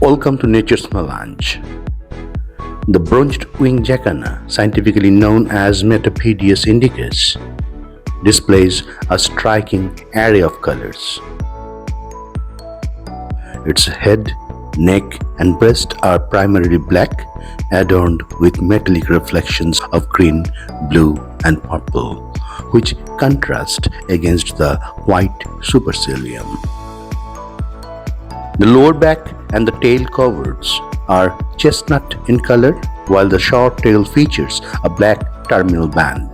Welcome to Nature's Melange. The bronzed-winged jacana, scientifically known as METOPIDIUS indicus, displays a striking array of colors. Its head, neck, and breast are primarily black, adorned with metallic reflections of green, blue, and purple, which contrast against the white supercilium. The lower back and the tail coverts are chestnut in color, while the short tail features a black terminal band.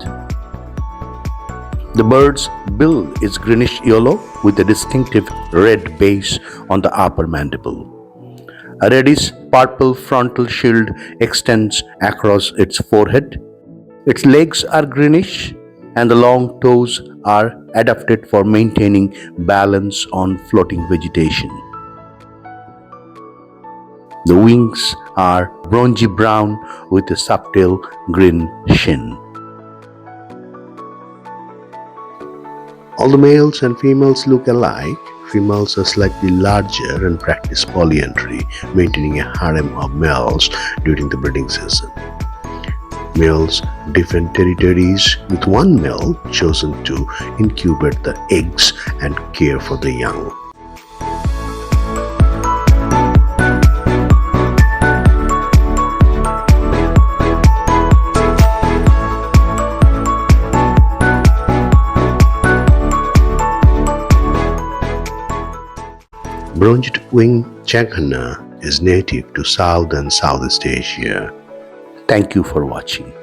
The bird's bill is greenish-yellow with a distinctive red base on the upper mandible. A reddish-purple frontal shield extends across its forehead. Its legs are greenish, and the long toes are adapted for maintaining balance on floating vegetation. The wings are bronzy brown with a subtle green sheen. Although males and females look alike, females are slightly larger and practice polyandry, maintaining a harem of males during the breeding season. Males defend territories with one male chosen to incubate the eggs and care for the young. Bronzed-winged jacana is native to South and Southeast Asia. Thank you for watching.